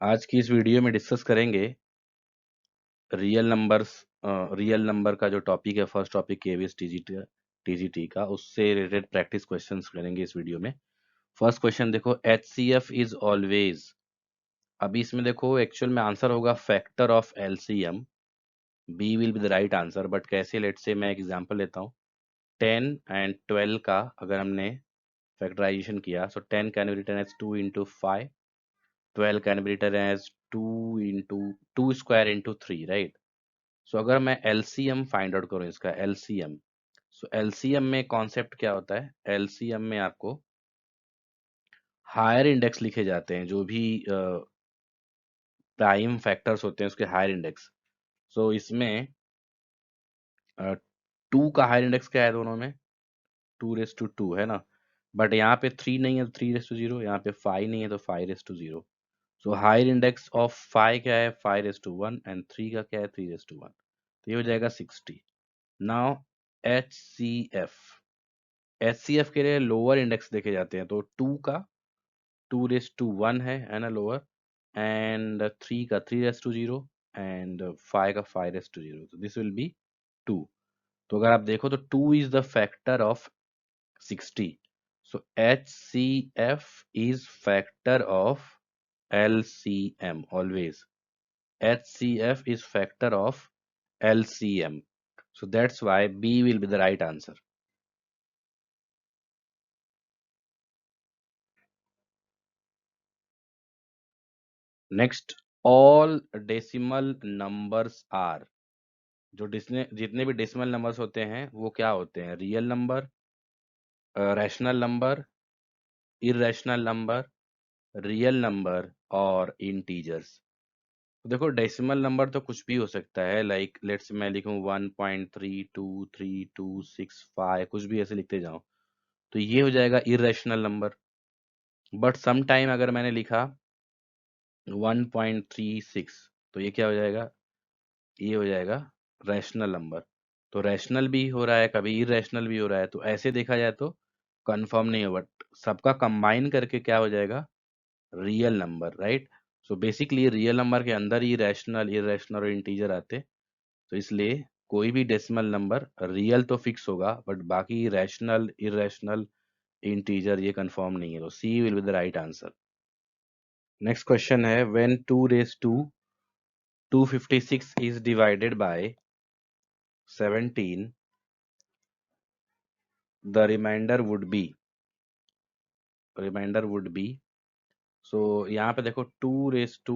आज की इस वीडियो में डिस्कस करेंगे रियल नंबर का जो टॉपिक है, फर्स्ट टॉपिक केवीएस टीजीटी का, उससे रिलेटेड प्रैक्टिस क्वेश्चंस करेंगे इस वीडियो में। फर्स्ट क्वेश्चन देखो, एचसीएफ इज ऑलवेज। अभी इसमें देखो एक्चुअल में आंसर होगा factor of LCM. B will be the right answer, but कैसे, लेट से मैं एग्जांपल लेता हूँ। 10 एंड 12 का अगर हमने फैक्टराइजेशन किया, so 10 can be written as 2 into 5, 12 can be written as 2 into 2 square into 3, right. So अगर मैं एलसीएम फाइंड आउट करूं, इसका एलसीएम, सो एलसीएम में कॉन्सेप्ट क्या होता है, एलसीएम में आपको हायर इंडेक्स लिखे जाते हैं, जो भी प्राइम फैक्टर्स होते हैं उसके हायर इंडेक्स। सो इसमें 2 का हायर इंडेक्स क्या है दोनों में, 2 रेस टू 2 है ना। बट यहाँ पे 3 नहीं है तो 3 रेस टू 0, यहाँ पे 5 नहीं है तो 5 raise to 0। So higher index of 5 क्या है, 5 रेस टू 1, एंड 3 का क्या है, 3 रेस टू 1। तो ये हो जाएगा 60। Now H C F, HCF के लिए लोअर इंडेक्स देखे जाते हैं, तो 2 का 2 रेस टू 1 है ना लोअर, एंड 3 का 3 रेस टू 0, एंड 5 का 5 रेस टू 0, तो दिस विल बी 2। तो अगर आप देखो तो 2 is the factor of 60। So H C F is factor of LCM always. HCF is factor of LCM. So that's why B will be the right answer. Next, all decimal numbers are. जो जितने भी decimal numbers होते हैं वो क्या होते हैं, real number, rational number, irrational number, real number और इंटीजर्स। तो देखो डेसिमल नंबर तो कुछ भी हो सकता है, लाइक लेट्स मैं लिखूं 1.323265, कुछ भी ऐसे लिखते जाऊं, तो ये हो जाएगा irrational number. But some time अगर मैंने लिखा 1.36, तो ये क्या हो जाएगा, ये हो जाएगा रैशनल नंबर। तो रैशनल भी हो रहा है, कभी इररेशनल भी हो रहा है, तो ऐसे देखा जाए तो कंफर्म नहीं हो, बट सबका कंबाइन करके क्या हो जाएगा, real number, right. So basically real number के अंदर ही रैशनल, इररेशनल और इंटीजर आते, तो इसलिए कोई भी डेसिमल नंबर रियल तो फिक्स होगा, बट बाकी रैशनल, इररेशनल, इंटीजर ये कंफर्म नहीं है, तो C will be the right answer. Next question है, when 2 raise to 256 is divided by 17, the remainder would be, so यहाँ पे देखो 2 रेस टू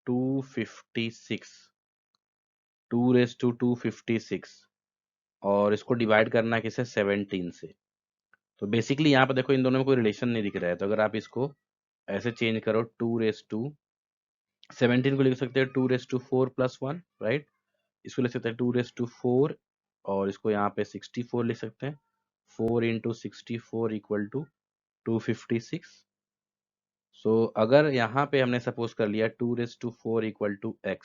256, 2 रेस टू 256, और इसको डिवाइड करना है किसे, 17 से। तो बेसिकली यहाँ पे देखो इन दोनों में कोई रिलेशन नहीं दिख रहा है, तो अगर आप इसको ऐसे चेंज करो, 2 रेस टू 17 को लिख सकते हैं 2 रेस टू 4 + 1, राइट। इसको लिख सकते हैं 2 रेस टू 4, और इसको यहाँ पे 64 लिख सकते हैं, 4 × 64 = 256। सो अगर यहाँ पे हमने सपोज कर लिया 2 रेस टू 4 = x,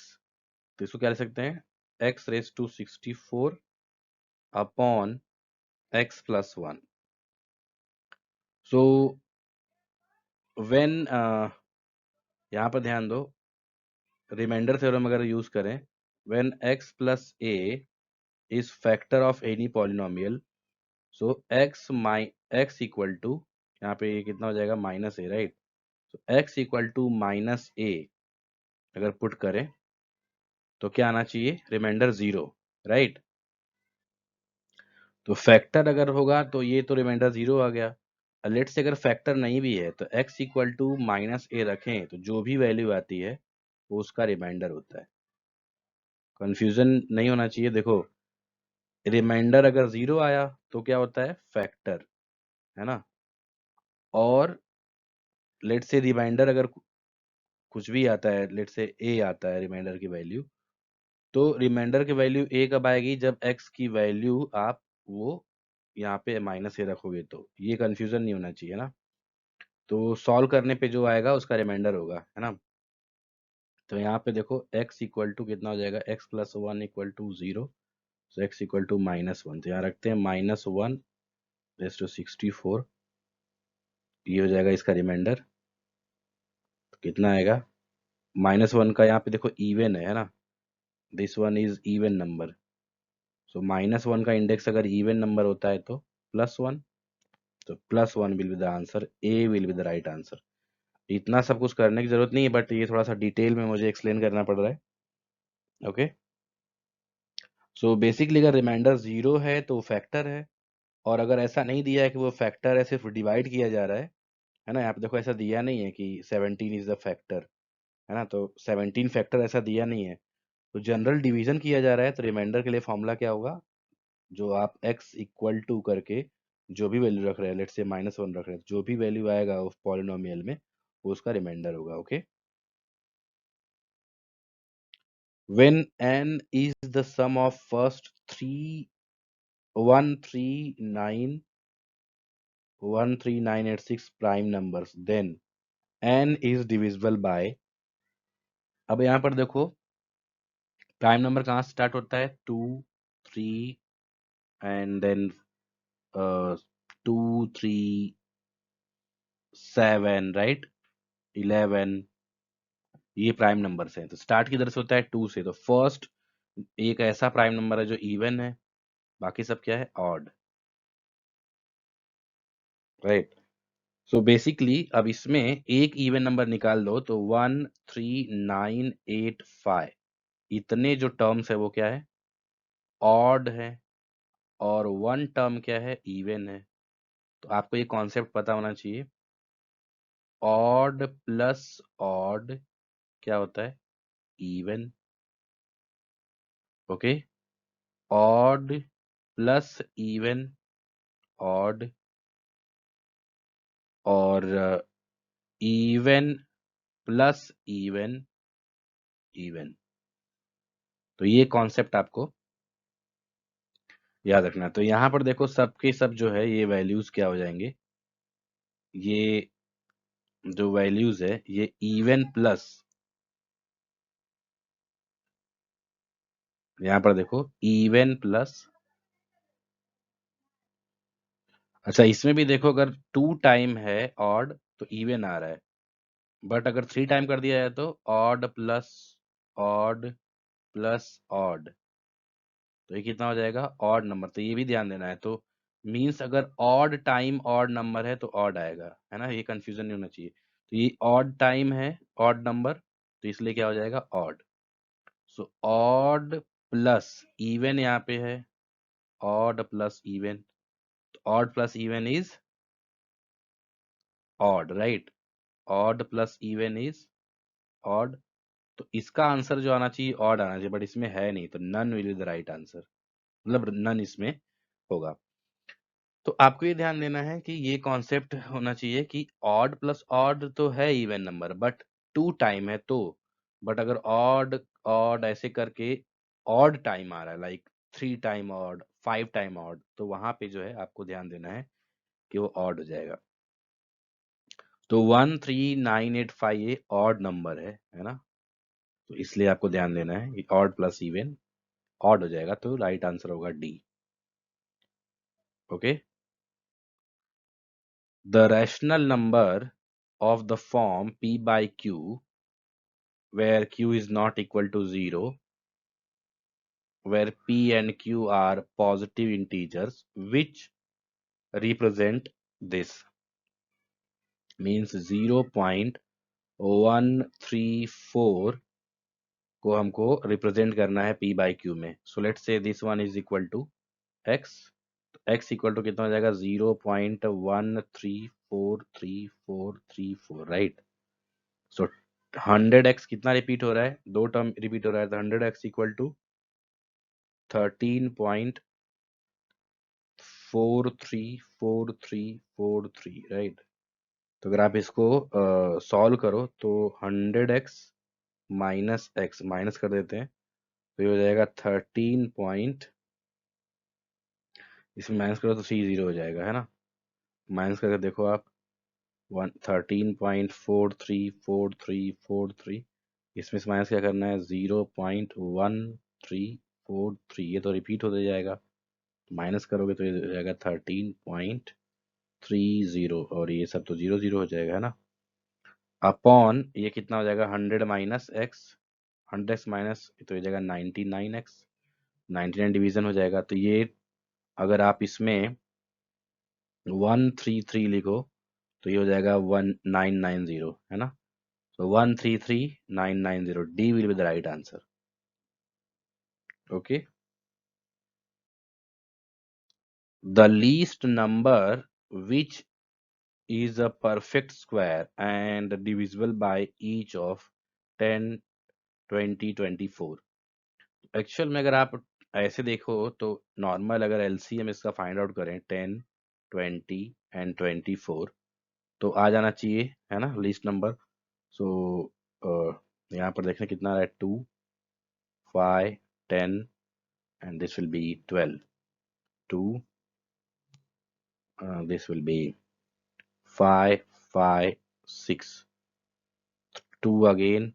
तो इसको क्या लिख सकते हैं, x raise to 64 upon x+1। So when, यहाँ पर ध्यान दो, रिमाइंडर थ्योरम अगर यूज करें, when x+a is factor of any polynomial, so x equal to, यहाँ पे कितना हो जाएगा, -a, राइट। तो x इक्वल टू -a अगर पुट करें तो क्या आना चाहिए, रिमाइंडर 0, राइट। तो फैक्टर अगर होगा तो ये तो रिमाइंडर 0 आ गया। लेट से अगर फैक्टर नहीं भी है तो x इक्वल टू -a रखें, तो जो भी वैल्यू आती है वो उसका रिमाइंडर होता है। कंफ्यूजन नहीं होना चाहिए। देखो रिमाइंडर अगर 0 आया तो क्या होता है, फैक्टर, है ना। और लेट से रिमाइंडर अगर कुछ भी आता है, लेट से a आता है रिमाइंडर की वैल्यू, तो रिमाइंडर की वैल्यू a कब आएगी, जब x की वैल्यू आप वो यहाँ पे -a रखोगे, तो ये कंफ्यूजन नहीं होना चाहिए ना। तो सॉल्व करने पे जो आएगा उसका रिमाइंडर होगा, है ना। तो यहाँ पे देखो x इक्वल टू कितना हो जाएगा, x+1 = 0, तो x इक्वल टू -1, तो यहाँ रखते हैं -1 रेस टू 64, ये हो जाएगा इसका रिमाइंडर। तो कितना आएगा, -1 का यहाँ पे देखो इवन है ना, this one is even number, so -1 का इंडेक्स अगर इवन नंबर होता है तो +1, तो +1 will be the answer, A will be the right answer. इतना सब कुछ करने की जरूरत नहीं है, बट ये थोड़ा सा डिटेल में मुझे एक्सप्लेन करना पड़ रहा है। ओके, सो बेसिकली अगर रिमाइंडर 0 है तो फैक्टर है, और अगर ऐसा नहीं दिया है कि वो फैक्टर है, सिर्फ डिवाइड किया जा रहा है ना, यहाँ पे देखो ऐसा दिया नहीं है कि 17 इज द फैक्टर, है ना, तो 17 फैक्टर ऐसा दिया नहीं है, तो जनरल डिवीजन किया जा रहा है, तो रिमाइंडर के लिए फॉर्मूला क्या होगा, जो आप x इक्वल टू करके जो भी वैल्यू रख रहे हैं, लेट्स से -1 रख रहे हैं, जो भी वैल्यू आएगा उस पॉलिनोमियल में वो उसका रिमाइंडर होगा। Okay, when n is the sum of first 3 1 3 9 1 3 9 8 6 prime numbers, then n is divisible by, अब यहाँ पर देखो प्राइम नंबर कहाँ से स्टार्ट होता है, 2 3 एंड देन 2 3 7, राइट, 11, ये प्राइम नंबर्स हैं, तो स्टार्ट किधर से होता है, 2 से, तो फर्स्ट एक ऐसा प्राइम नंबर है जो इवन है, बाकी सब क्या है, ऑड, राइट। सो बेसिकली अब इसमें एक इवन नंबर निकाल दो, तो 1 3 9 8 5, इतने जो टर्म्स है वो क्या है, ऑड है, और वन टर्म क्या है, इवन है। तो आपको ये कॉन्सेप्ट पता होना चाहिए, ऑड प्लस ऑड क्या होता है, even. Okay, odd plus even odd, और इवन प्लस इवन इवन। तो ये कॉन्सेप्ट आपको याद रखना है। तो यहाँ पर देखो सबके सब जो है ये वैल्यूज क्या हो जाएंगे, ये जो वैल्यूज है ये इवन प्लस, यहाँ पर देखो इवन प्लस, अच्छा इसमें भी देखो अगर 2 टाइम है ऑड तो इवन आ रहा है, बट अगर 3 टाइम कर दिया जाए तो odd plus odd plus odd, तो ये कितना हो जाएगा, ऑड नंबर, तो ये भी ध्यान देना है। तो मींस अगर ऑड टाइम ऑड नंबर है तो ऑड आएगा, है ना, ये कंफ्यूजन नहीं होना चाहिए। तो ये ऑड टाइम है ऑड नंबर, तो इसलिए क्या हो जाएगा, odd. So odd plus even यहाँ पे है, ऑड प्लस इवन, तो odd plus even is odd, right, odd plus even is odd. तो इसका आंसर जो आना चाहिए ऑड आना चाहिए, बट इसमें है नहीं, तो none will be the right answer, मतलब नन इसमें होगा। तो आपको ये ध्यान देना है कि ये कॉन्सेप्ट होना चाहिए कि ऑड प्लस ऑड तो है इवन नंबर, बट 2 टाइम है तो, बट अगर ऑड ऑड ऐसे करके ऑड टाइम आ रहा है, like 3 time odd 5 time odd, तो वहां पे जो है आपको ध्यान देना है कि वो ऑड हो जाएगा। तो 1 3 9 8 5 ये ऑड नंबर है ना, तो इसलिए आपको ध्यान देना है कि ऑड प्लस इवन ऑड हो जाएगा, तो राइट आंसर होगा D. Okay, the rational number of the form p by q where q is not equal to 0, where p and q are positive integers which represent this, means 0.134 को हमको represent करना है p by q में। So let's say this one is equal to x, तो x equal to कितना हो जाएगा, 0.1343434, right. So 100x कितना रिपीट हो रहा है, दो टर्म रिपीट हो रहा है, तो 100x इक्वल टू 13.434343, राइट। तो अगर आप इसको सॉल्व करो तो 100x माइनस एक्स माइनस कर देते हैं, तो ये हो जाएगा 13 पॉइंट, इसमें माइनस करो तो सी 0 हो जाएगा, है ना, माइनस करके देखो आप 13.434343, इसमें से माइनस क्या करना है, 0.1343, ये तो रिपीट होते जाएगा, माइनस करोगे तो ये हो जाएगा 13.30, और ये सब तो 0 0 हो जाएगा, है ना। अपॉन ये कितना हो जाएगा 100 माइनस एक्स, 100 माइनस तो ये जाएगा 99x, 99 डिवीजन हो जाएगा। तो ये अगर आप इसमें 133 लिखो तो ये हो जाएगा 1990, है ना। So 133990 D will be the right answer. Okay. The least number which is a perfect square and divisible by each of 10, 20, 24. Actual में अगर आप ऐसे देखो तो नॉर्मल अगर एलसीएम इसका फाइंड आउट करें 10, 20 एंड 24 तो आ जाना चाहिए, है ना, लीस्ट नंबर। सो यहाँ पर देखने कितना आ रहा है 2, 5, 10 and this will be 12. 2, this will be 5, 5, 6. 2 again,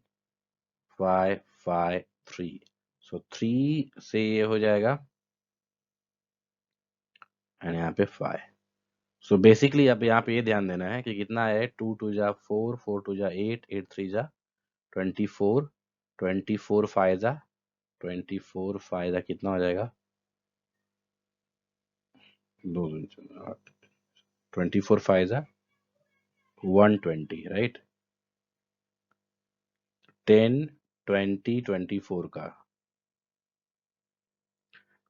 5, 5, 3. So 3 से ये हो जाएगा एंड यहाँ पे 5। सो बेसिकली अब यहाँ पे ये ध्यान देना है कि कितना है, 2 2 जा 4, 4 2 जा 8, 8 3 जा 24, 24 5 जा 24 5 जा कितना हो जाएगा, 2 24 5 जा 120, राइट। 10, 20, 24 का।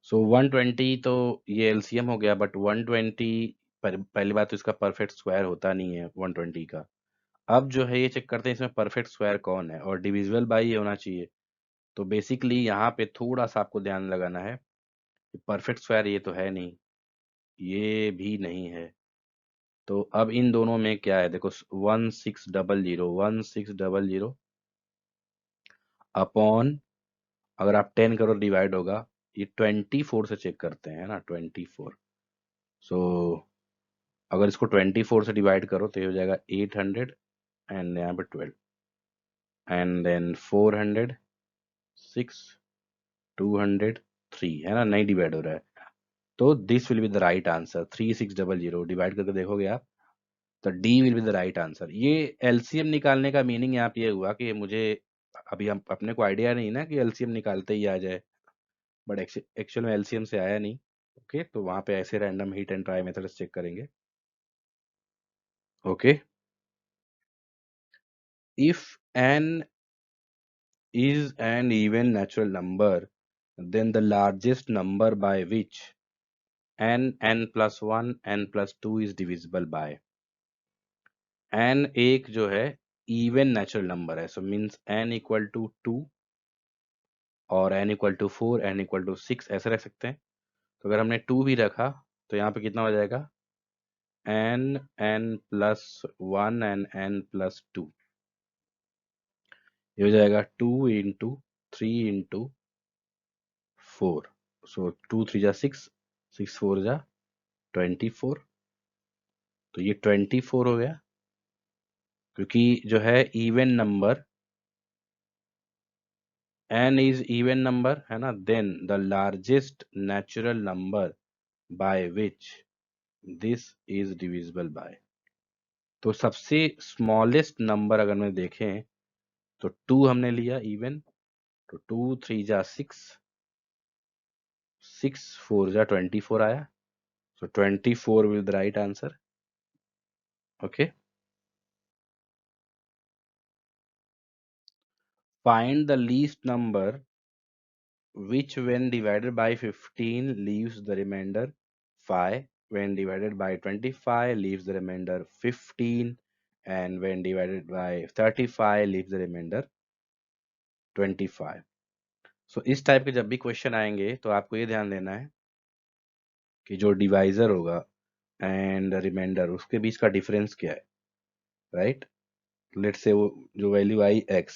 सो 120 तो ये एलसीएम हो गया, बट 120 पहली बात तो इसका परफेक्ट स्क्वायर होता नहीं है 120 का। अब जो है ये चेक करते हैं इसमें परफेक्ट स्क्वायर कौन है, और डिविजिबल बाई ये होना चाहिए। तो बेसिकली यहाँ पे थोड़ा सा आपको ध्यान लगाना है, परफेक्ट स्क्वायर ये तो है नहीं, ये भी नहीं है। तो अब इन दोनों में क्या है, देखो 1600 अपॉन, अगर आप 10 करो डिवाइड होगा, ये 24 से चेक करते हैं ना, 24। सो अगर इसको 24 से डिवाइड करो तो ये हो जाएगा 800 एंड यहाँ पे 12 एंड देन 400, 6, 200, 3, है ना, नहीं डिवाइड हो रहा है। तो this will be the right answer, 3600 divide करके देखोगे आप तो D will be the right answer. ये एलसीएम निकालने का मीनिंग यहाँ पे ये हुआ कि मुझे अभी हम अपने को आइडिया नहीं ना कि एलसीएम निकालते ही आ जाए, बट एक्चुअल में एलसीएम से आया नहीं। ओके, तो वहां पे ऐसे random hit and trial method check करेंगे। Okay, if n is an even natural number, then the largest number by which n, n plus 1, n plus 2 is divisible by। n एक जो है इवन नेचुरल नंबर है, so means n equal to 2 और n equal to 4, n equal to 6 ऐसे रख सकते हैं। तो अगर हमने 2 भी रखा तो यहाँ पे कितना हो जाएगा, n, n plus 1 and n plus 2, ये हो जाएगा 2 इंटू 3 इंटू 4। सो 2 3 जा 6, 6 4 जा 24, तो ये 24 हो गया, क्योंकि जो है even number n is even number, है ना, then the largest natural number by which this is divisible by. तो सबसे स्मॉलेस्ट नंबर अगर मैं देखें तो 2 हमने लिया इवन, तो 2 3 जा 6, 6 4 जा 24 आया, सो 24 will the right answer. Okay, find the least number which when divided by 15 leaves the remainder 5, when divided by 25 leaves the remainder 15, and when divided by 35 leaves the remainder 25। सो इस टाइप के जब भी question आएंगे तो आपको ये ध्यान देना है कि जो डिवाइजर होगा एंड रिमाइंडर उसके बीच का डिफरेंस क्या है, राइट। लेट से वो जो वैल्यू आई x,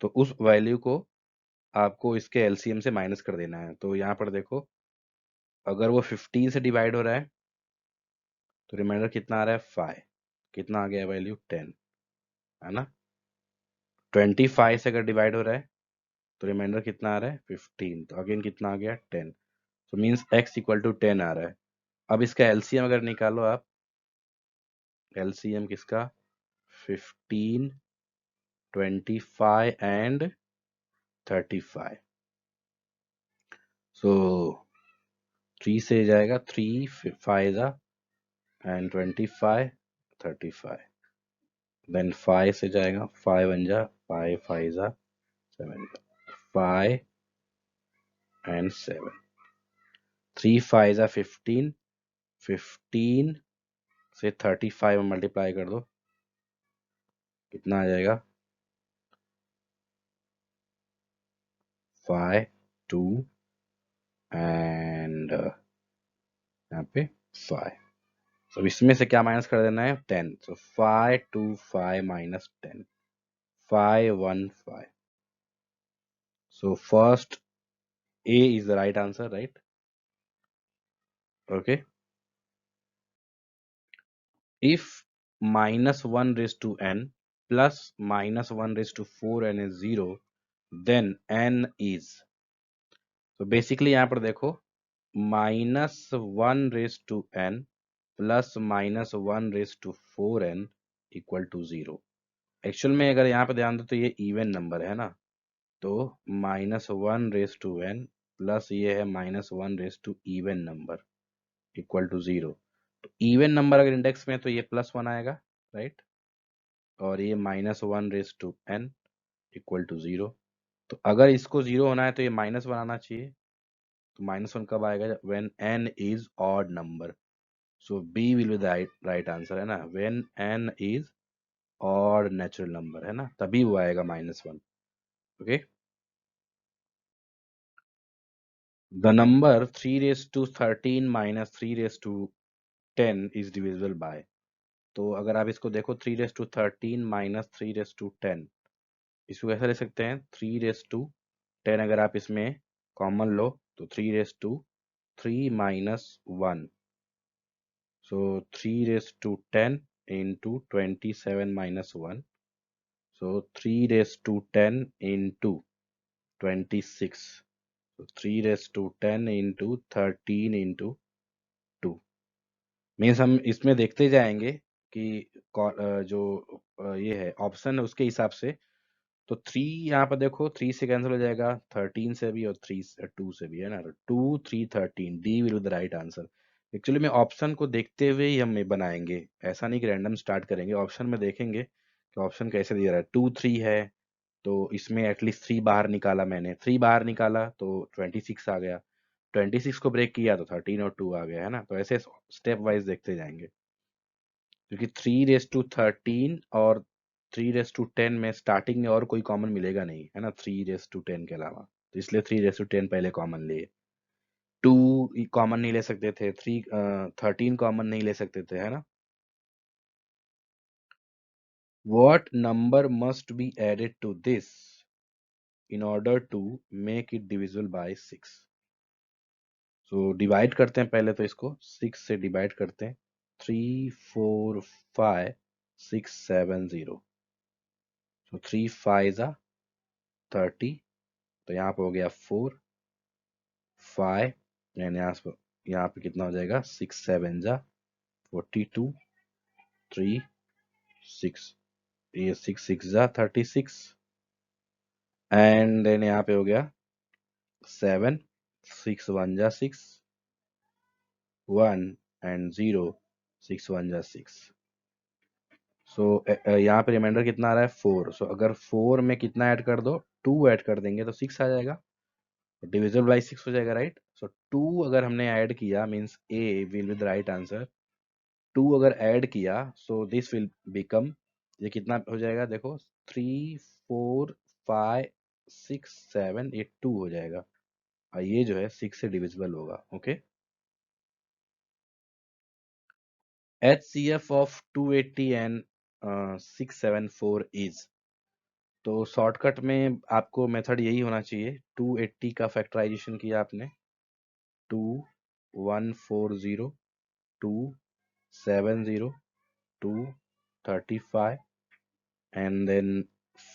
तो उस वैल्यू को आपको इसके एलसीएम से माइनस कर देना है। तो यहाँ पर देखो, अगर वो 15 से डिवाइड हो रहा है तो रिमाइंडर कितना आ रहा है 5, कितना आ गया वैल्यू 10, है ना। 25 से अगर डिवाइड हो रहा है तो रिमाइंडर कितना आ रहा है 15, तो अगेन कितना आ गया 10, तो मीन्स x इक्वल टू 10 आ रहा है। अब इसका एलसीएम अगर निकालो आप, एलसीएम किसका 15, 25 and 35. So 3 से जाएगा 3 5 and 25 35. Then 5 से जाएगा 5 1 5 5 7 5 and 7. 3 5 15. 15 से 35 में मल्टीप्लाई कर दो, कितना आ जाएगा 5 2 एंड यहाँ पे 5. तो इसमें से क्या माइनस कर देना है 10. so 5 2 5 minus 10 5 1 5. so first A is the right answer, right? Okay. If minus 1 raised to n plus minus 1 raised to 4n is 0, then n is. तो बेसिकली यहाँ पर देखो -1 raised to n plus -1 raised to 4n equal to 0. Actual में अगर यहाँ पे ध्यान दो तो ये इवन नंबर है ना, तो -1 raised to n प्लस ये है -1 raised to even number equal to 0. तो इवन नंबर अगर इंडेक्स में है तो ये +1 आएगा, राइट? और ये -1 raised to n equal to 0. तो अगर इसको 0 होना है तो ये -1 आना चाहिए. तो -1 कब आएगा? When n is odd number. So B will be the right answer, है ना? When n is odd natural number, है ना, तभी वो आएगा -1. Okay. The number 3 raised to 13 minus 3 raised to 10 is divisible by. तो अगर आप इसको देखो 3 raised to 13 minus 3 raised to 10, इसको कैसे ले सकते हैं? 3 raised to 10 अगर आप इसमें कॉमन लो तो 3 raised to 3 minus 1. So 3 raised to 10 into 27 minus 1. So 3 raised to 10 into 26. So 3 raised to 10 into 13 into 2. Means हम इसमें देखते जाएंगे कि जो ये है ऑप्शन है उसके हिसाब से. तो 3 यहाँ पर देखो 3 से कैंसिल हो जाएगा, 13 से भी और 2 से भी, है ना. 2 3 13 D will be the right answer. Actually में ऑप्शन को देखते हुए ही हम ये बनाएंगे, ऐसा नहीं कि रैंडम स्टार्ट करेंगे. ऑप्शन में देखेंगे कि ऑप्शन कैसे दिया रहा है. 2 3 है तो इसमें एटलीस्ट 3 बाहर निकाला, मैंने 3 बाहर निकाला तो 26 आ गया. 26 को ब्रेक किया तो 13 और 2 आ गया, है ना. तो ऐसे स्टेप वाइज देखते जाएंगे, क्योंकि 3 रेस टू 13 और 3 रेस टू 10 में स्टार्टिंग में और कोई कॉमन मिलेगा नहीं, है ना, 3 रेस टू 10 के अलावा. तो इसलिए 3 रेस टू 10 पहले कॉमन लिए. 2 कॉमन नहीं ले सकते थे, 13 कॉमन नहीं ले सकते थे, है ना. What number must be added to this in order to make it divisible by 6? So divide करते हैं पहले, तो इसको 6 से डिवाइड करते हैं. 3 4 5 6 7 0. सो 3 5 30. तो यहाँ पे हो गया 4 5 एंड यहाँ पे कितना हो जाएगा 6 7 42 3 6. ये 6 6 36 एंड देन यहाँ पे हो गया 7 6 1 6 1 एंड 0 6 1 6. सो यहाँ पे रिमाइंडर कितना आ रहा है 4. सो अगर 4 में कितना ऐड कर दो, 2 ऐड कर देंगे तो 6 आ जाएगा, डिविजिबल बाई 6 हो जाएगा, राइट. सो 2 अगर हमने ऐड किया means A will be the right answer. 2 अगर ऐड किया सो दिस विल बिकम, ये कितना हो जाएगा देखो 3 4 5 6 7, ये 2 हो जाएगा और ये जो है 6 से डिविजिबल होगा. Okay. HCF of 280 and 674 is. तो शॉर्टकट में आपको मेथड यही होना चाहिए. 280 का फैक्टराइजेशन किया आपने, 2 1 4 0 2 7 0 2 35 एंड देन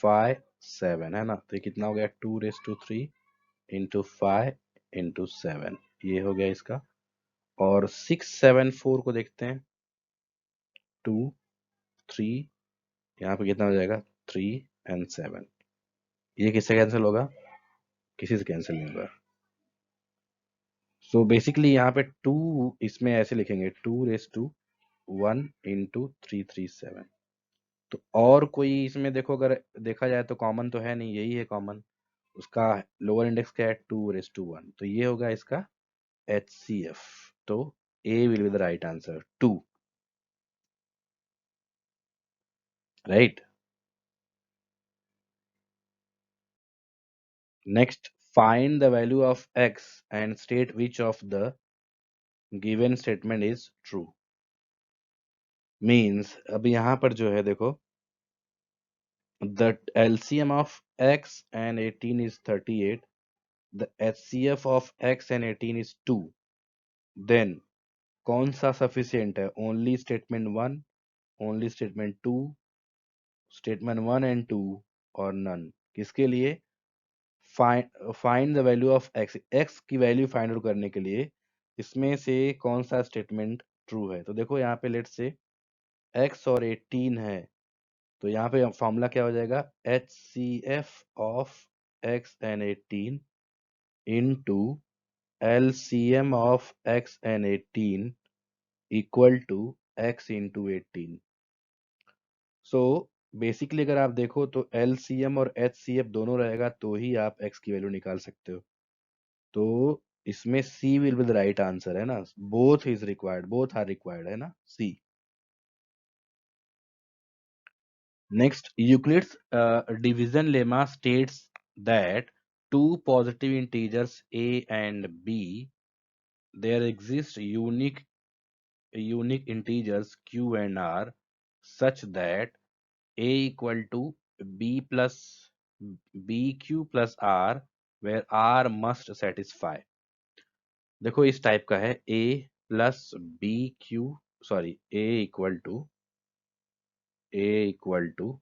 5 7, है ना. तो ये कितना हो गया 2 रेस टू 3 इंटू 5 इंटू 7, ये हो गया इसका. और 6 7 4 को देखते हैं. 2 3 यहाँ पे कितना हो जाएगा 3 and 7। ये किससे कैंसिल होगा, किसी से कैंसिल नहीं होगा। सो बेसिकली यहाँ पे 2 इसमें ऐसे लिखेंगे 2^1 × 337। तो और कोई इसमें देखो, अगर देखा जाए तो कॉमन तो है नहीं, यही है कॉमन। उसका लोअर इंडेक्स क्या है 2^1, तो ये होगा इसका HCF। तो A will be the right answer 2, right. Next, find the value of x and state which of the given statement is true. Means अब यहाँ पर जो है देखो, the LCM of x and 18 is 38, the HCF of x and 18 is 2, then कौन सा sufficient है, only statement 1, only statement 2, statement 1 and 2, और नन। किसके लिए, find the value of x, x की वैल्यू फाइंड आउट करने के लिए इसमें से कौन सा स्टेटमेंट ट्रू है। तो देखो यहाँ पे लेट्स से x और 18 है, तो यहाँ पे फॉर्मूला क्या हो जाएगा, HCF of x and 18 into LCM of x and 18 equal to x into 18। So basically अगर आप देखो तो LCM और HCF दोनों रहेगा तो ही आप x की वैल्यू निकाल सकते हो। तो इसमें C will be the right answer, है ना। Both is required, both are required, है ना, C। Next, Euclid's division lemma states that two positive integers a and b, there exist unique integers q and r such that a equal to b plus bq plus r, where r must satisfy। देखो इस type का है, a plus b q, sorry a equal to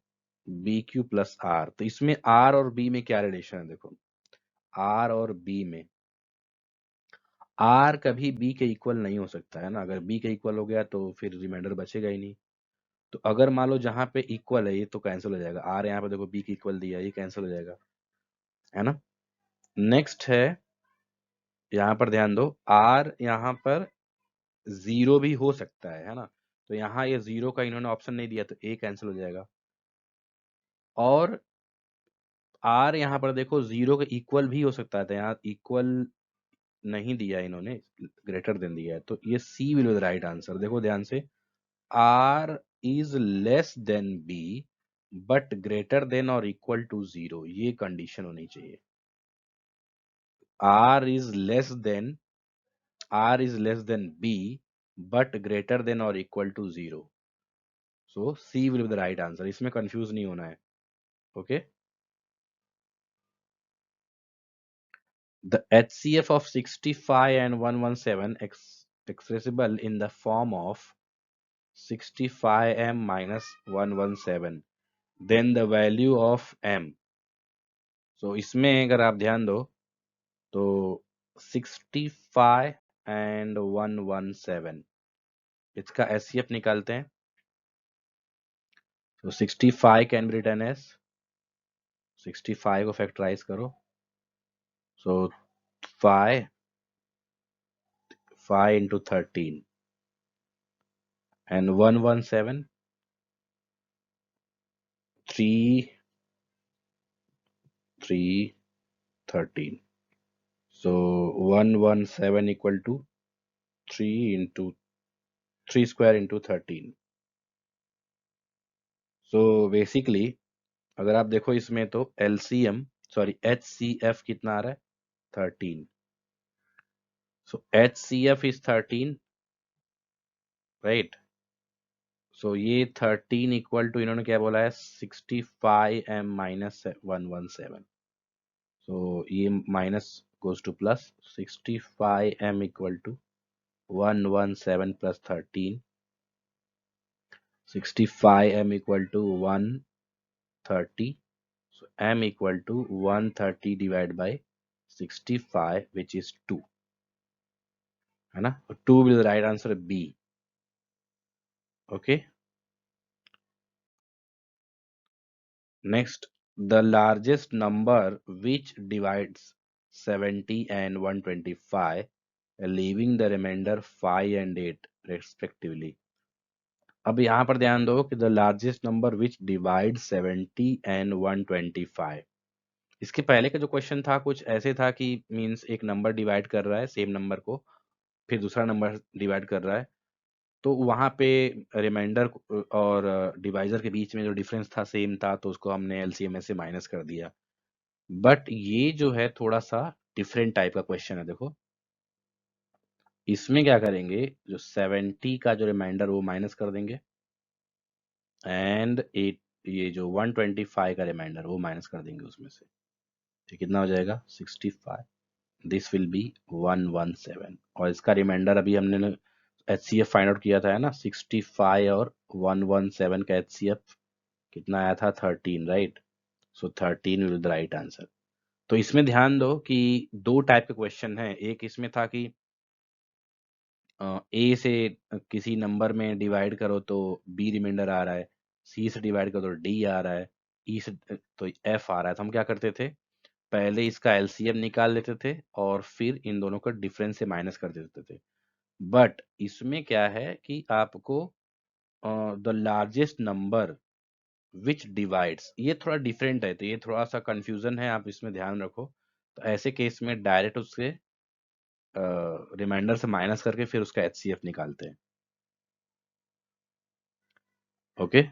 b q plus r. तो इसमें r और b में क्या relation है, देखो r और b में r कभी b के इक्वल नहीं हो सकता, है ना। अगर b के इक्वल हो गया तो फिर रिमाइंडर बचेगा ही नहीं। तो अगर मान लो जहां पे इक्वल है ये तो कैंसिल हो जाएगा, r यहाँ पे देखो b के इक्वल दिया है, ये कैंसिल हो जाएगा, है ना। नेक्स्ट है, यहाँ पर ध्यान दो, r यहाँ पर जीरो भी हो सकता है ना। तो यहाँ ये जीरो का इन्होंने ऑप्शन नहीं दिया तो ए कैंसिल हो जाएगा। और आर यहाँ पर देखो जीरो के इक्वल भी हो सकता है, तो यहाँ इक्वल नहीं दिया इन्होंने, ग्रेटर देन दिया है, तो ये C will be the right answer. देखो ध्यान से, r is less than b but greater than or equal to zero, ये कंडीशन होनी चाहिए। R is less than, r is less than b but greater than or equal to zero. So C will be the right answer, इसमें confuse नहीं होना है। Okay, the HCF of 65 and 117 expressible in the form of 65m minus 117, then the value of m। so इसमें अगर आप ध्यान दो तो 65 and 117 इसका HCF निकालते हैं। तो 65 कैन बी रिटन एज, 65 को फैक्टराइज करो, सो 5 5 into 13 and 117 3 3 13। So 117 equal to 3 into 3 square into 13। So basically अगर आप देखो इसमें तो LCM, सॉरी HCF कितना आ रहा है 13। So HCF is 13, right. So ये 13 इक्वल टू इन्होंने क्या बोला है 65m माइनस 117। सो ये minus goes to plus, 65m equal to 117 plus 13, 65m equal to 130, so m equal to 130 divided by 65 which is 2, है ना। 2 will be the right answer, B। okay, next, the largest number which divides 70 and 125, leaving the remainder 5 and 8 respectively. अब यहाँ पर ध्यान दो कि the largest number which divide 70 and 125. इसके पहले का जो क्वेश्चन था कुछ ऐसे था कि मींस एक नंबर डिवाइड कर रहा है सेम नंबर को, फिर दूसरा नंबर डिवाइड कर रहा है, तो वहां पे रिमाइंडर और डिवाइजर के बीच में जो डिफरेंस था सेम था, तो उसको हमने एलसीएम में से माइनस कर दिया. बट ये जो है थोड़ा सा डिफरेंट टाइप का क्वेश्चन है. देखो इसमें क्या करेंगे, जो 70 का जो रिमाइंडर वो माइनस कर देंगे, एंड एट ये जो 125 का रिमाइंडर वो माइनस कर देंगे उसमें से. तो कितना हो जाएगा 65. This will be 117. और इसका रिमाइंडर अभी हमने एचसीएफ फाइंड आउट किया था, है ना, 65 और 117 का एचसीएफ कितना आया था 13, right. So 13 will the right answer. तो इसमें ध्यान दो कि दो टाइप के क्वेश्चन हैं. एक इसमें था कि ए से किसी नंबर में डिवाइड करो तो बी रिमाइंडर आ रहा है, सी से डिवाइड करो तो डी आ रहा है, ई से तो एफ आ रहा है. तो हम क्या करते थे, पहले इसका एलसीएम निकाल लेते थे और फिर इन दोनों का डिफरेंस से माइनस कर देते थे. बट इसमें क्या है कि आपको the largest number which divides, ये थोड़ा डिफरेंट है, तो ये थोड़ा सा कंफ्यूजन है, आप इसमें ध्यान रखो. तो ऐसे केस में डायरेक्ट उसके रिमाइंडर से माइनस करके फिर उसका एचसीएफ निकालते हैं. Okay.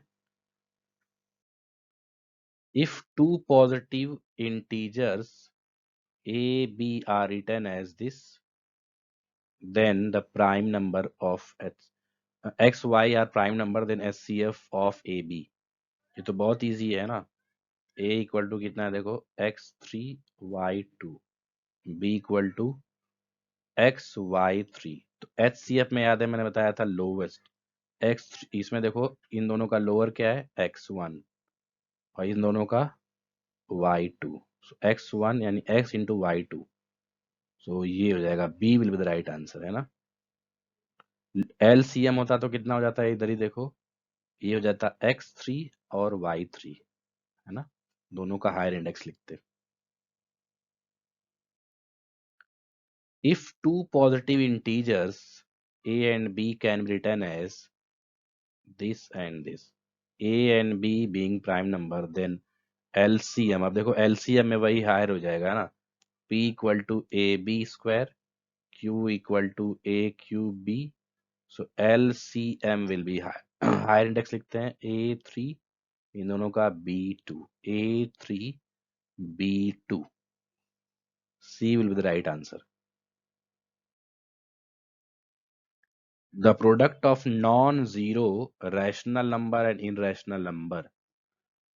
If two positive integers a, b are written as this, then the prime number of x, y are prime number, then HCF of a, b. ये तो बहुत इजी है ना. a इक्वल टू कितना है, देखो x3 y2, b equal to xy3. तो HCF में याद है मैंने बताया था लोवेस्ट x, इसमें देखो इन दोनों का लोअर क्या है x1 और इन दोनों का y2. सो x1 यानी x इंटू y2. सो ये हो जाएगा b will be the right answer, है ना. एलसीएम होता तो कितना हो जाता है, इधर ही देखो, ये हो जाता x3 और y3, है ना. दोनों का हायर इंडेक्स लिखते. If two positive integers a and b can be written as this and this, a and b being prime number, then LCM, अब देखो LCM में वही हायर हो जाएगा ना, p equal to a b square, q equal to a q b. So LCM will be higher index लिखते हैं A3, इन दोनों का B2, A3 B2. C will be the right answer. The product of non-zero rational number and irrational number.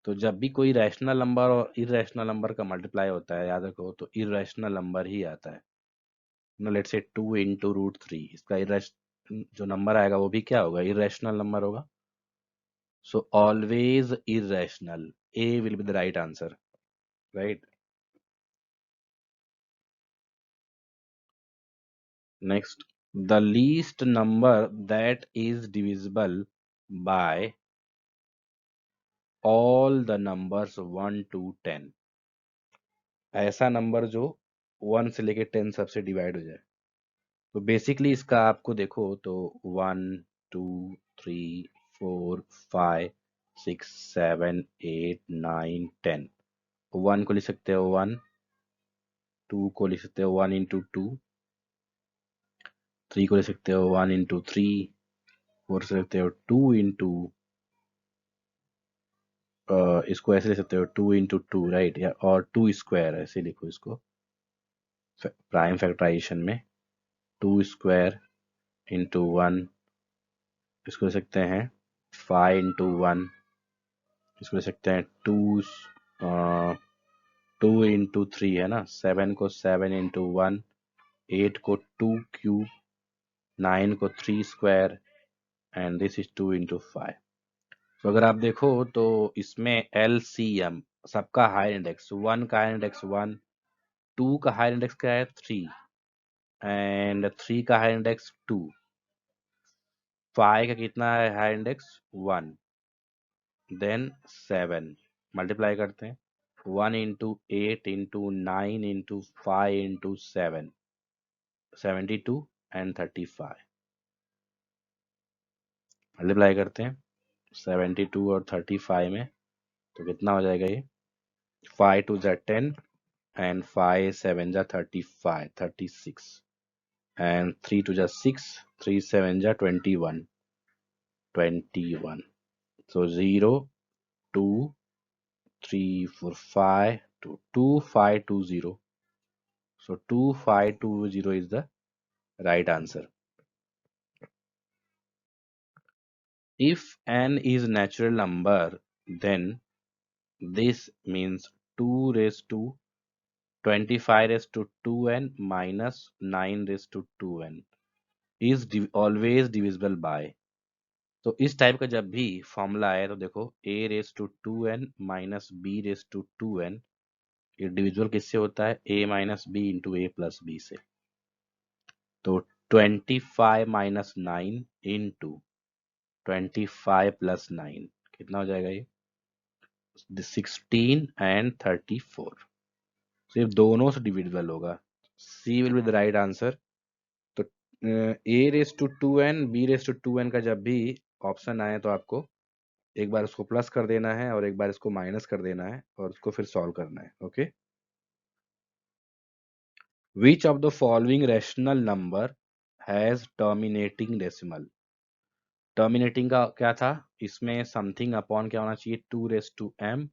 तो जब भी कोई rational number और irrational number का मल्टीप्लाई होता है, याद रखो, तो इरेशनल नंबर ही आता है ना. Let's say 2 into root three, इसका जो नंबर आएगा वो भी क्या होगा, इरेशनल नंबर होगा. So always irrational, A will be the right answer, right. Next, the least number that is divisible by all the numbers 1 to 10. ऐसा नंबर जो 1 से लेके 10 सबसे डिवाइड हो जाए. तो बेसिकली इसका आपको देखो तो 1 2 3 4 5 6 7 8 9 10. 1 को लिख सकते हो 1, 2 को लिख सकते हो 1 इंटू टू, 3 को लिख सकते हो 1 इंटू थ्री, 4 लिख सकते हो 2 इंटू, इसको ऐसे लिख सकते हो 2 इंटू टू, राइट, या और 2 स्क्वायर ऐसे लिखो इसको प्राइम फैक्टराइजेशन में. 2 स्क्वायर इंटू वन, इसको लिख सकते हैं 5 इंटू वन, इसको लिख सकते हैं 2 इंटू थ्री, है ना. 7 को 7 इंटू वन, 8 को 2 क्यूब, 9 को 3 square, and this is 2 into 5. तो अगर आप देखो तो इसमें LCM सबका हायर इंडेक्स, 1 का हायर इंडेक्स 1, 2 का हायर इंडेक्स क्या है 3, एंड 3 का हायर इंडेक्स 2, 5 का कितना है हायर इंडेक्स 1, देन 7, मल्टीप्लाई करते हैं 1 into 8 into 9 into 5 into 7 72 and 35 multiply करते हैं 72 और 35 में तो कितना हो जाएगा ये 5 टू ज़ा 10 and 5 7 जा 35 36 and 3 to the 6 3 7 ja 21 21 so 0 2 3 4 5 2 2 5 2 0 so 2 5 2 0 is the right answer. If n is natural number, then this means 2 raised to 25 raised to 2n minus 9 raised to 2n is always divisible by. तो इस type का जब भी formula आए तो देखो a raise to 2n minus b raise to 2n ये divisible किससे होता है a minus b into a plus b से। तो 25 माइनस 9 इंटू 25 प्लस 9 कितना हो जाएगा ये 16 एंड 34 सिर्फ दोनों से डिविजिबल होगा C will be the right answer. तो a raise to 2n b raise to 2n का जब भी ऑप्शन आए तो आपको एक बार उसको प्लस कर देना है और एक बार इसको माइनस कर देना है और उसको फिर सॉल्व करना है। Okay which of the following rational number has terminating decimal. Terminating का क्या था इसमें समथिंग अपॉन क्या होना चाहिए 2 raise to m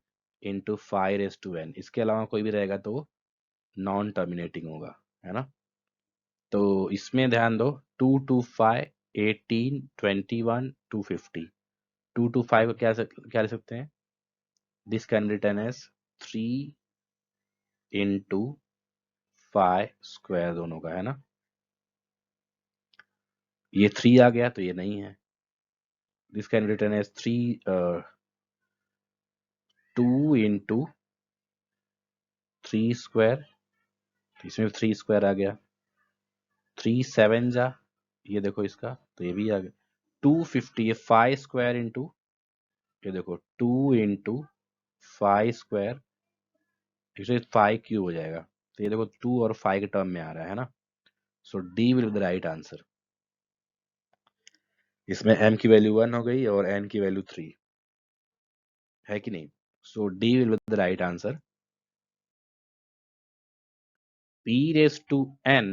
into 5 raise to n इसके अलावा कोई भी रहेगा तो नॉन टर्मिनेटिंग होगा है ना। तो इसमें ध्यान दो 2 टू 5 18 21 250 2 टू 5 क्या लिख सकते हैं this can written as 3 into 5 square दोनों का है ना। ये 3 आ गया तो ये नहीं है this can written as 2 into 3 square इसमें 3 स्क्वायर आ गया 3 7 जा ये देखो इसका तो ये भी आ गया 250 ये 5 स्क्वायर इंटू ये देखो 2 इंटू 5 स्क्वायर इसमें 5 क्यूब हो जाएगा तो ये देखो 2 और 5 के टर्म में आ रहा है ना। So D will be the right answer. इसमें m की वैल्यू 1 हो गई और n की वैल्यू 3 है कि नहीं। So D will be the right answer. p raised to n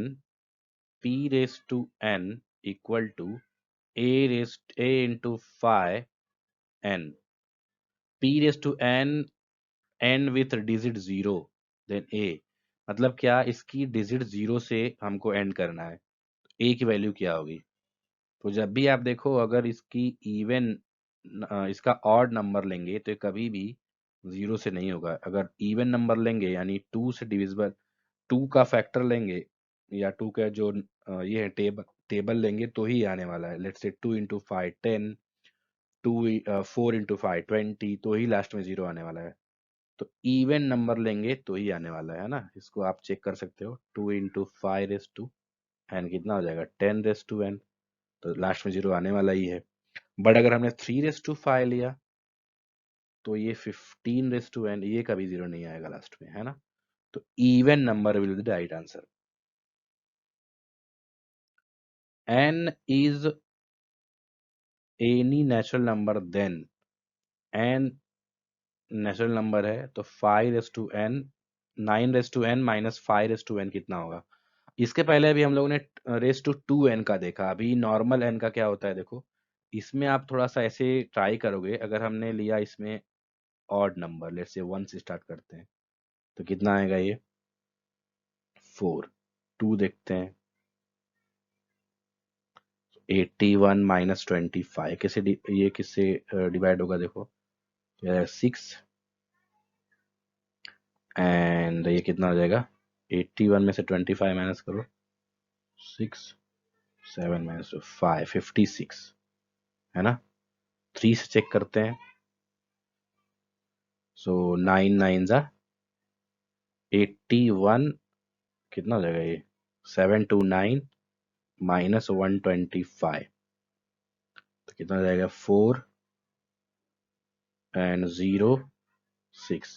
p raised to n equal to a into 5 n p raised to n with digit 0 then a मतलब क्या इसकी डिजिट 0 से हमको and करना है a की value क्या होगी। तो जब भी आप देखो अगर इसकी इवन इसका ऑड नंबर लेंगे तो ये कभी भी 0 से नहीं होगा। अगर इवन नंबर लेंगे यानी 2 से डिविजिबल 2 का फैक्टर लेंगे या 2 का जो ये है टेबल लेंगे तो ही आने वाला है। लेट्स से 2 इंटू 5 10 2 4 इंटू 5 20 तो ही लास्ट में 0 आने वाला है। तो इवन नंबर लेंगे तो ही आने वाला है ना। इसको आप चेक कर सकते हो 2 इंटू 5 रेस टू एन कितना हो जाएगा 10 रेस टू एन तो लास्ट में 0 आने वाला ही है। बट अगर हमने 3 रेस टू 5 लिया तो ये 15 रेस टू एन ये कभी 0 नहीं आएगा लास्ट में है ना। तो even number will be the right answer. n is any natural number then n natural number है तो 5 raise to n 9 raise to n minus 5 raise to n कितना होगा। इसके पहले अभी हम लोगों ने रेस टू 2n का देखा अभी नॉर्मल n का क्या होता है देखो इसमें आप थोड़ा सा ऐसे ट्राई करोगे अगर हमने लिया इसमें ऑड नंबर लेट्स से 1 से स्टार्ट करते हैं तो कितना आएगा ये 4 2 देखते हैं 81 माइनस 25 कैसे ये किससे डिवाइड होगा देखो 6 एंड ये कितना हो जाएगा 81 में से 25 माइनस करो 6 7 माइनस 5 56 है ना। 3 से चेक करते हैं सो 9 9 जा 81 कितना हो जाएगा ये 729 माइनस 125 तो कितना हो जाएगा 4 एंड 0 6।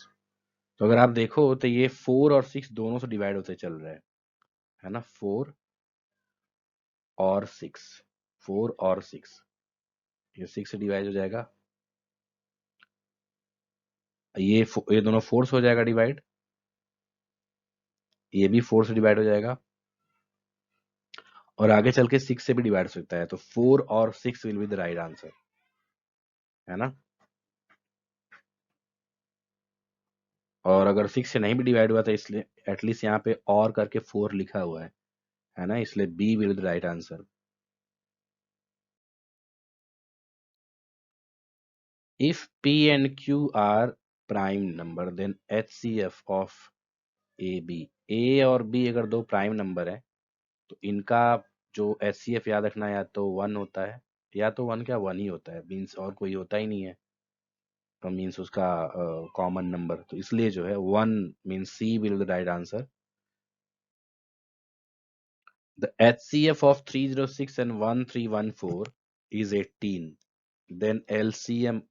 तो अगर आप देखो तो ये 4 और 6 दोनों से डिवाइड होते चल रहा है ना, 4 और 6, 4 और 6, ये 6 से डिवाइड हो जाएगा, ये दोनों 4 से हो जाएगा डिवाइड, ये भी 4 से डिवाइड हो जाएगा, और आगे चल के 6 से भी डिवाइड हो सकता है, तो 4 और 6 will be the right answer, है ना। और अगर 6 से नहीं भी डिवाइड हुआ तो इसलिए एटलीस्ट यहाँ पे और करके 4 लिखा हुआ है ना, इसलिए B will be the right answer. If P and Q are prime number then HCF of A B, A और बी अगर दो प्राइम नंबर है तो इनका जो HCF याद रखना, या तो 1 होता है, या तो 1 क्या 1 ही होता है, मीन्स और कोई होता ही नहीं है, तो मीन्स उसका कॉमन नंबर, तो इसलिए जो है 1 means C will the right answer. The HCF of 306 and 1314 is 18, then LCM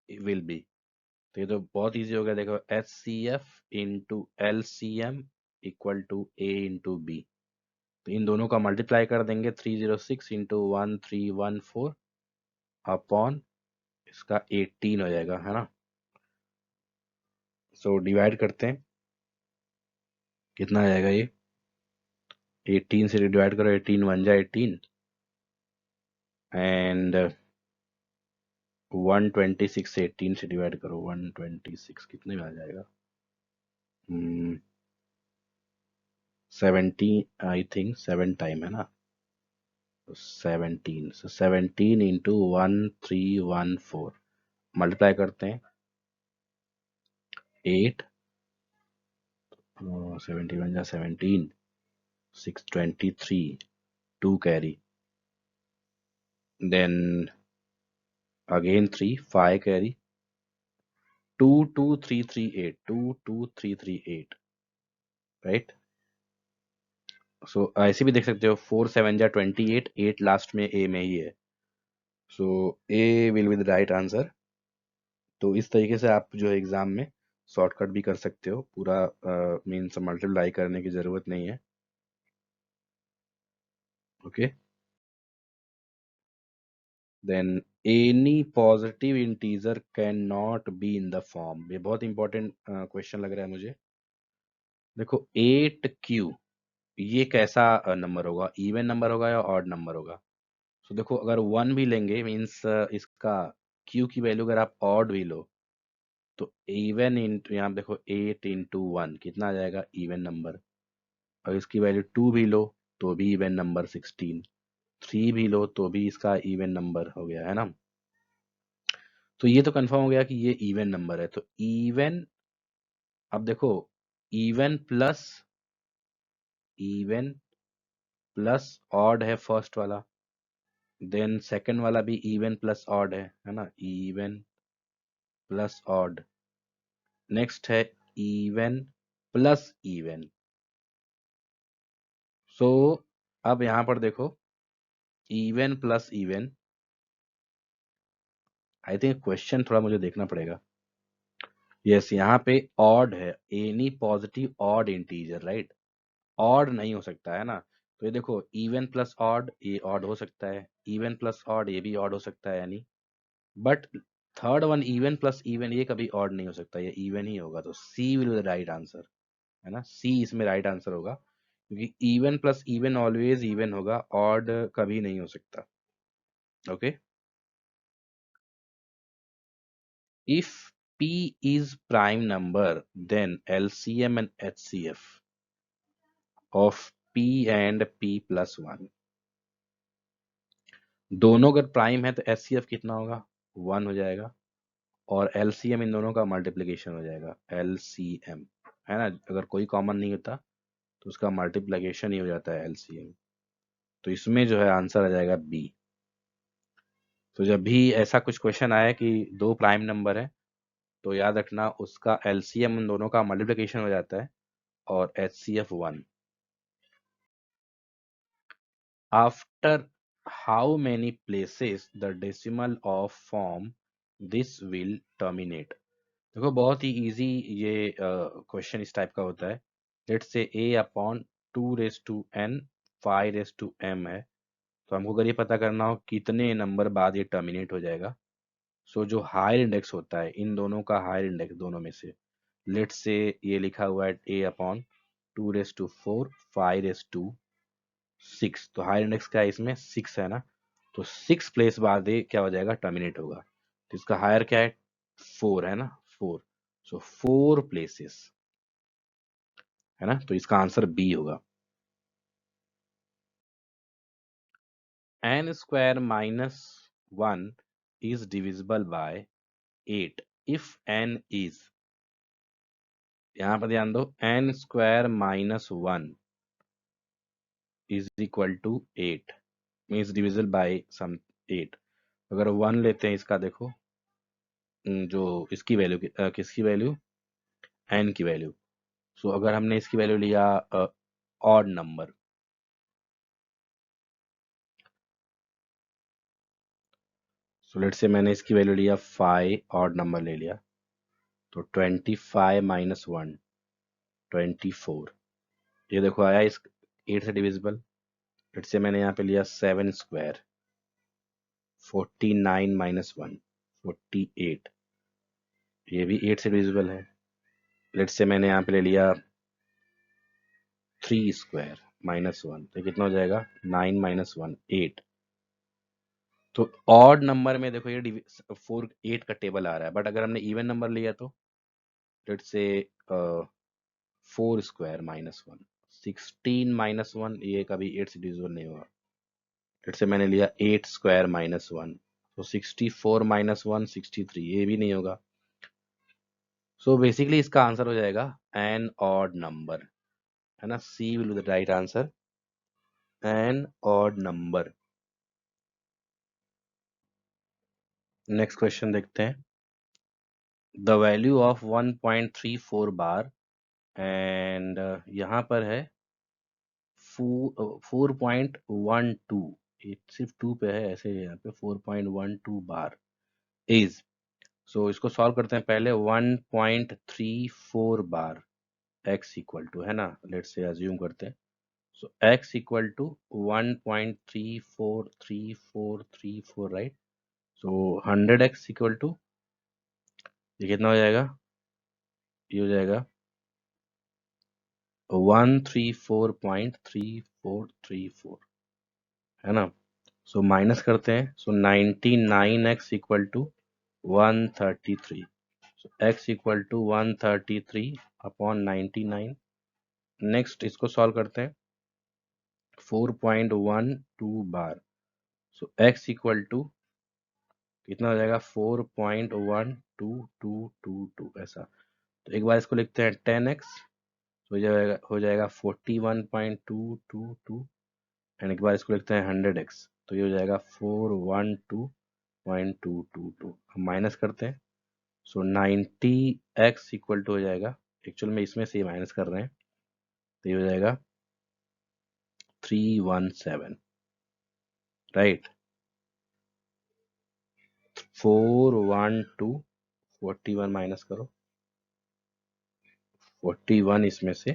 will be, तो ये तो बहुत इजी हो गया, देखो HCF into LCM equal to A into b, तो इन दोनों का मल्टीप्लाई कर देंगे, 306 इंटू 1314 अपॉन इसका 18 हो जाएगा, है ना। सो डिवाइड करते हैं, कितना आ जाएगा ये, 18 से डिवाइड करो, 18 वन जा 18, एंड 126 से 18 से डिवाइड करो, 126 कितने में आ जाएगा, 17, आई थिंक 7 टाइम है ना, 17, सो 17 इंटू 1314 मल्टीप्लाई करते हैं, 8, 71 जा 17, 623, 2 carry, then again 3, 5 carry, 22338, 22338, right। सो ऐसे भी देख सकते हो, 4 7 जा 28, 8 लास्ट में ए में ही है, so A will be the right answer. तो इस तरीके से आप जो एग्जाम में शॉर्टकट भी कर सकते हो, पूरा मीन्स मल्टीप्लाई करने की जरूरत नहीं है, okay. Then any positive integer can not be in the form, ये बहुत इंपॉर्टेंट क्वेश्चन लग रहा है मुझे। देखो 8Q ये कैसा नंबर होगा, इवन नंबर होगा या ऑड नंबर होगा। सो देखो अगर 1 भी लेंगे मीन्स इसका Q की वैल्यू अगर आप ऑड भी लो तो इवन इंटू, यहाँ देखो 8 इंटू 1 कितना आ जाएगा, इवन नंबर। और इसकी वैल्यू 2 भी लो तो भी इवन नंबर 16, 3 भी लो तो भी इसका इवन नंबर हो गया, है ना। तो ये तो कंफर्म हो गया कि ये इवन नंबर है, तो इवन, अब देखो इवन प्लस ऑड है फर्स्ट वाला, देन सेकंड वाला भी इवन प्लस ऑड है ना, इवन प्लस ऑड, नेक्स्ट है इवन प्लस इवन। सो अब यहां पर देखो even plus even, I think question थोड़ा मुझे देखना पड़ेगा, यस यहाँ पे ऑड है, any positive odd integer, right, odd नहीं हो सकता है ना। तो ये देखो इवन प्लस ऑड, ये ऑड हो सकता है, इवन प्लस ऑड ये भी ऑड हो सकता है यानी, but third one even plus even ये कभी ऑड नहीं हो सकता, ये इवन ही होगा, तो C will be the right answer, है ना, सी इसमें राइट आंसर होगा, क्योंकि even plus even always even होगा, ऑड कभी नहीं हो सकता, okay. If p is prime number then LCM and HCF of p and p plus 1, दोनों अगर प्राइम है तो HCF कितना होगा, 1 हो जाएगा, और LCM इन दोनों का मल्टीप्लिकेशन हो जाएगा, LCM, है ना, अगर कोई कॉमन नहीं होता तो उसका मल्टीप्लिकेशन ही हो जाता है LCM, तो इसमें जो है आंसर आ जाएगा बी। तो जब भी ऐसा कुछ क्वेश्चन आए कि दो प्राइम नंबर है तो याद रखना उसका LCM उन दोनों का मल्टीप्लिकेशन हो जाता है और HCF 1। After how many places the decimal of form this will terminate, देखो बहुत ही इजी ये क्वेश्चन इस टाइप का होता है। Let's say a upon 2 raise to n 5 raise to m है, तो हमको अगर ये पता करना हो कितने नंबर बाद ये टर्मिनेट हो जाएगा। सो जो हायर इंडेक्स होता है इन दोनों का, हायर इंडेक्स दोनों में से, लेट्स से ये लिखा हुआ है a upon 2 raise to 4 5 raise to 6, तो हायर इंडेक्स क्या है इसमें 6 है ना, तो 6 प्लेस बाद ये क्या हो जाएगा टर्मिनेट होगा। तो इसका हायर क्या है 4 है ना, 4, सो 4 प्लेसेस है ना, तो इसका आंसर बी होगा। n square minus 1 is divisible by 8 if n is, यहाँ पर ध्यान दो, n square minus 1 is equal to 8 means divisible by some 8। अगर 1 लेते हैं इसका, देखो जो इसकी वैल्यू किसकी वैल्यू, n की वैल्यू। सो अगर हमने इसकी वैल्यू लिया ऑड नंबर, सो लेट से मैंने इसकी वैल्यू लिया 5, ऑड नंबर ले लिया, तो 25 माइनस 1 24, ये देखो आया इस 8 से डिविजिबल। लेट से मैंने यहाँ पे लिया 7 स्क्वायर, 49 माइनस 1 48, ये भी 8 से डिविजिबल है। लेट से मैंने यहाँ पे ले लिया 3 स्क्वायर माइनस 1, तो कितना हो जाएगा 9 माइनस 1 8। तो ऑड नंबर में देखो ये 4 8 का टेबल आ रहा है, बट अगर हमने इवन नंबर लिया तो लेट से 4 स्क्वायर माइनस 1 16 माइनस 1, ये कभी 8 से डिविजिबल नहीं होगा। लेट से मैंने लिया 8 स्क्वायर माइनस 1, तो 64 माइनस 1 63, ये भी नहीं होगा। सो बेसिकली इसका आंसर हो जाएगा एन ऑड नंबर, है ना, C will be the right answer, n odd number. Next question देखते हैं। The value of 1.34 bar and यहाँ पर है 4.12, ये सिर्फ 2 पे है, ऐसे यहाँ पे 4.12 बार इज, सो इसको सॉल्व करते हैं पहले। 1.34 बार x इक्वल टू, है ना, लेट्स से अज्यूम करते हैं, so x equal to 1.343434, right, so 100x equal to, ये कितना हो जाएगा, ये हो जाएगा 134.3434, है ना। सो माइनस करते हैं, so 99x equal to 133, so x equal to 133 upon 99। Next इसको सॉल्व करते हैं, 4.12 bar, so x equal to कितना हो जाएगा 4.12222, ऐसा। तो एक बार इसको लिखते हैं 10x, हो जाएगा 41.222, एंड एक बार इसको लिखते हैं 100x, तो ये हो जाएगा 412.222। हम माइनस करते हैं, सो 90x इक्वल टू हो जाएगा, एक्चुअल में इसमें से ही माइनस कर रहे हैं, तो ये हो जाएगा 317, राइट। 412, 41 माइनस करो 41 इसमें से,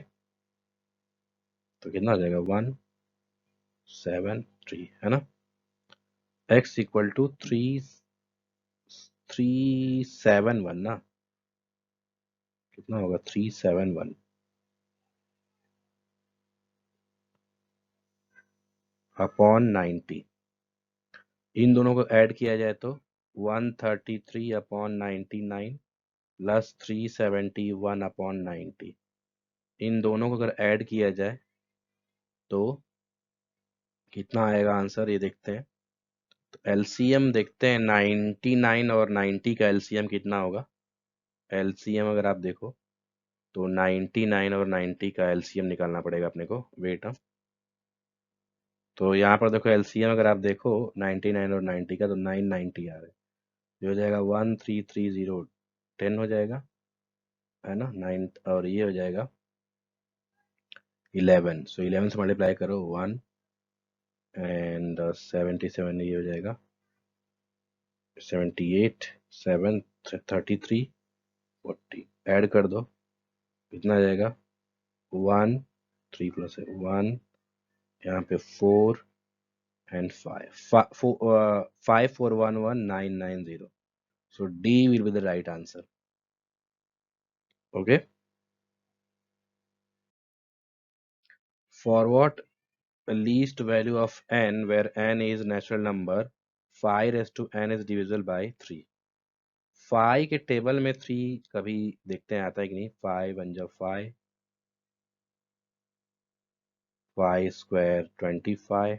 तो कितना हो जाएगा 173, है ना। x इक्वल टू 371 ना, कितना होगा 371 अपॉन 90, इन दोनों को ऐड किया जाए तो 133 अपॉन 99 प्लस 371 अपॉन 90, इन दोनों को अगर ऐड किया जाए तो कितना आएगा आंसर, ये देखते हैं। तो एलसीएम देखते हैं, 99 और 90 का एलसीएम कितना होगा। एलसीएम अगर आप देखो तो 99 और 90 का एलसीएम निकालना पड़ेगा अपने को, वेट। तो यहाँ पर देखो एलसीएम अगर आप देखो 99 और 90 का, तो 990 आ रहा है, ये हो जाएगा 1330, 10 हो जाएगा, है ना, 9, और ये हो जाएगा 11, सो 11 से मल्टीप्लाई करो 1 एंड 77, ये हो जाएगा 78 7 33 40 ऐड कर दो, कितना आ जाएगा 1, 3 प्लस है 1, यहाँ पे 4 and 5, 5411,990. So D will be the right answer. Okay. For what least value of n where n is natural number, 5 raised to n is divisible by 3. 5 के टेबल में 3 कभी देखते हैं आता है कि नहीं। 5 वन जा 5, 5 square 25,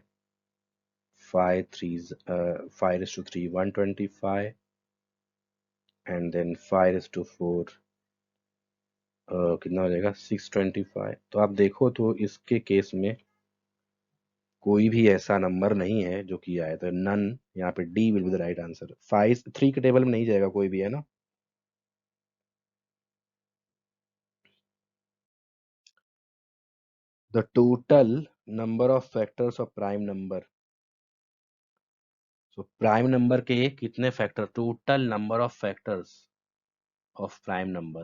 5 raised to 3 125, and then 5 raised to 4 कितना हो जाएगा 625। तो आप देखो तो इसके केस में कोई भी ऐसा नंबर नहीं है जो कि आए, तो नन, यहाँ पे D will be the right answer. 5 3 के टेबल में नहीं जाएगा कोई भी, है ना। The total number of factors of prime number. So prime number के कितने factor, total number of factors of prime number.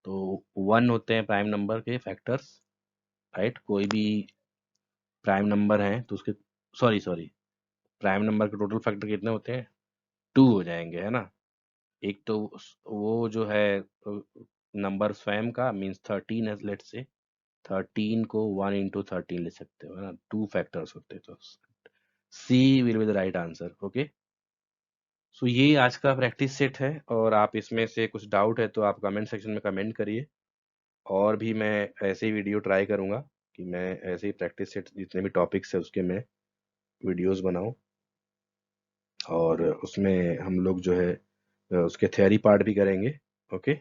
तो 1 होते हैं प्राइम नंबर के फैक्टर्स, राइट। कोई भी प्राइम नंबर है तो उसके, सॉरी प्राइम नंबर के टोटल फैक्टर कितने होते हैं, 2 हो जाएंगे, है ना। एक तो वो जो है नंबर स्वयं का मीन्स 13 है, लेट से 13 को 1 इंटू 13 ले सकते हो, है ना। 2 फैक्टर्स होते हैं, तो C will be the right answer. Okay, so ये आज का प्रैक्टिस सेट है, और आप इसमें से कुछ डाउट है तो आप कमेंट सेक्शन में कमेंट करिए। और भी मैं ऐसे ही वीडियो ट्राई करूंगा कि मैं ऐसे ही प्रैक्टिस सेट जितने भी टॉपिक्स है उसके मैं वीडियोस बनाऊं, और उसमें हम लोग जो है उसके थ्योरी पार्ट भी करेंगे। ओके।